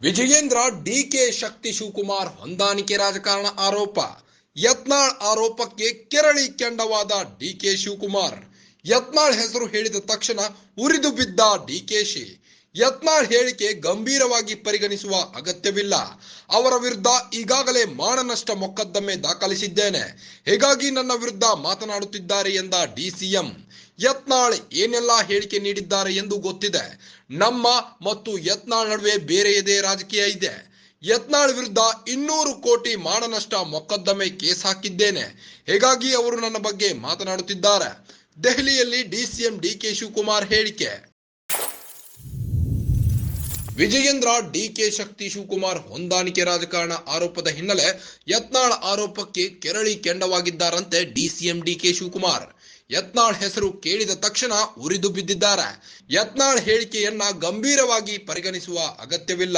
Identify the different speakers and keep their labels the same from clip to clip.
Speaker 1: Vijayendra DK ಶಕ್ತಿ ಶಿವಕುಮಾರ್ ಹೊಂದಾಣಿಕೆ ರಾಜಕಾರಣ ಆರೋಪ. ಯತ್ನಾಳ್ ಆರೋಪಕ್ಕೆ ಕೆರಳಿ ಕೆಂಡವಾದ ಡಿಕೆ ಶಿವಕುಮಾರ್. ಯತ್ನಾಳ್ ಹೆಸರು ಹೇಳಿದ ತಕ್ಷಣ ಉರಿದು ಬಿದ್ದ ಡಿಕೆಶಿ. ಯತ್ನಾಳ್ ಹೇಳಿಕೆ ಗಂಭೀರವಾಗಿ ಪರಿಗಣಿಸುವ ಅಗತ್ಯವಿಲ್ಲ. ಅವರ ವಿರುದ್ಧ ಈಗಾಗಲೇ ಮಾನನಷ್ಟ ಮೊಕದ್ದಮೆ ದಾಖಲಿಸಿದ್ದೇನೆ. ಹೀಗಾಗಿ ನನ್ನ ವಿರುದ್ಧ ಮಾತನಾಡುತ್ತಿದ್ದಾರೆ ಎಂದ ಡಿಸಿಎಂ. ಯತ್ನಾಳ್ ಏನೆಲ್ಲ ಹೇಳಿಕೆ ನೀಡಿದ್ದಾರೆ ಎಂದು ಗೊತ್ತಿದೆ. ನಮ್ಮ ಮತ್ತು ಯತ್ನಾಳ್ ನಡುವೆ ಬೇರೆಯದೇ ರಾಜಕೀಯ ಇದೆ. ಯತ್ನಾಳ್ ವಿರುದ್ಧ 200 ಕೋಟಿ ಮಾನನಷ್ಟ ಮೊಕದ್ದಮೆ ಕೇಸ್ ಹಾಕಿದ್ದೇನೆ. ಹೀಗಾಗಿ ಅವರು ನನ್ನ ಬಗ್ಗೆ ಮಾತನಾಡುತ್ತಿದ್ದಾರೆ. ದೆಹಲಿಯಲ್ಲಿ ಡಿಸಿಎಂ ಡಿಕೆ ಶಿವಕುಮಾರ್ ಹೇಳಿಕೆ. ವಿಜಯೇಂದ್ರ ಡಿಕೆ ಶಕ್ತಿ ಶಿವಕುಮಾರ್ ಹೊಂದಾಣಿಕೆ ರಾಜಕಾರಣ ಆರೋಪದ ಹಿನ್ನೆಲೆ ಯತ್ನಾಳ್ ಆರೋಪಕ್ಕೆ ಕೆರಳಿ ಕೆಂಡವಾಗಿದ್ದಾರಂತೆ ಡಿಸಿಎಂ ಡಿಕೆ ಶಿವಕುಮಾರ್. ಯತ್ನಾಳ್ ಹೆಸರು ಕೇಳಿದ ತಕ್ಷಣ ಉರಿದು ಬಿದ್ದಿದ್ದಾರೆ. ಯತ್ನಾಳ್ ಹೇಳಿಕೆಯನ್ನ ಗಂಭೀರವಾಗಿ ಪರಿಗಣಿಸುವ ಅಗತ್ಯವಿಲ್ಲ.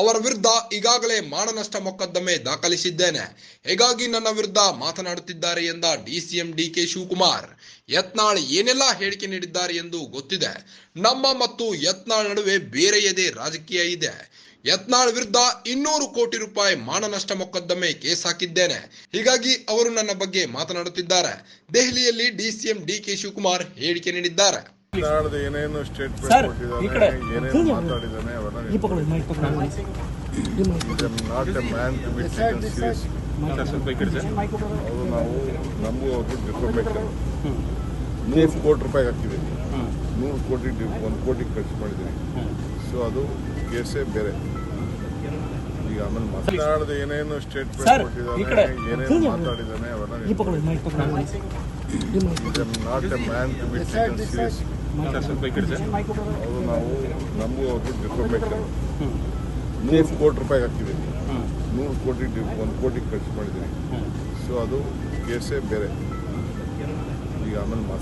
Speaker 1: ಅವರ ವಿರುದ್ಧ ಈಗಾಗಲೇ ಮಾನನಷ್ಟ ಮೊಕದ್ದಮೆ ದಾಖಲಿಸಿದ್ದೇನೆ. ಹೀಗಾಗಿ ನನ್ನ ವಿರುದ್ಧ ಮಾತನಾಡುತ್ತಿದ್ದಾರೆ ಎಂದ ಡಿಸಿಎಂ ಡಿಕೆ ಶಿವಕುಮಾರ್. ಯತ್ನಾಳ್ ಏನೆಲ್ಲ ಹೇಳಿಕೆ ನೀಡಿದ್ದಾರೆ ಎಂದು ಗೊತ್ತಿದೆ. ನಮ್ಮ ಮತ್ತು ಯತ್ನಾಳ್ ನಡುವೆ ಬೇರೆಯದೇ ರಾಜಕೀಯ ಇದೆ. ಯತ್ನಾಳ್ ವಿರುದ್ಧ 200 ಕೋಟಿ ರೂಪಾಯಿ ಮಾನನಷ್ಟ ಮೊಕದ್ದಮೆ ಕೇಸ್ ಹಾಕಿದ್ದೇನೆ. ಹೀಗಾಗಿ ಅವರು ನನ್ನ ಬಗ್ಗೆ ಮಾತನಾಡುತ್ತಿದ್ದಾರೆ. ದೆಹಲಿಯಲ್ಲಿ ಡಿಸಿಎಂ ಡಿಕೆ ಶಿವಕುಮಾರ್ ಹೇಳಿಕೆ ನೀಡಿದ್ದಾರೆ.
Speaker 2: ಏನೇನು ಸ್ಟೇಟ್ಮೆಂಟ್ ಕೊಟ್ಟಿದ್ದಾರೆ, ಏನೇನು ಮಾತಾಡಿದ್ದಾನೆ ಅವರು ನಾವು ನಮಗೂ ಅವ್ರಿಗೆ ಡಿಫಾಮೇಷನ್ 100 ಕೋಟಿ ರೂಪಾಯಿ ಹಾಕಿದ್ದೀನಿ. 100 ಕೋಟಿ 1 ಕೋಟಿ ಖರ್ಚು ಮಾಡಿದ್ದೀನಿ. ಸೊ ಅದು ಕೇಸೇ ಬೇರೆ. ಈಗ ಆಮೇಲೆ ಮಾತನಾಡದ ಏನೇನು ಸ್ಟೇಟ್ಮೆಂಟ್ ಕೊಟ್ಟಿದ್ದಾರೆ, ಏನೇನು ಮಾತಾಡಿದ್ದಾನೆ ಅವೆಲ್ಲ not a man to be taken serious. ಅವರು ನಾವು ನಮಗೂ ಅವ್ರಿಗೆ ಡಿಫಾಮೇಷನ್ 100 ಕೋಟಿ ರೂಪಾಯಿ ಹಾಕಿದ್ದೀನಿ. 100 ಕೋಟಿ 1 ಕೋಟಿ ಖರ್ಚು ಮಾಡಿದ್ದೀನಿ. ಸೊ ಅದು ಕೇಸೇ ಬೇರೆ. ಈಗ ಆಮೇಲೆ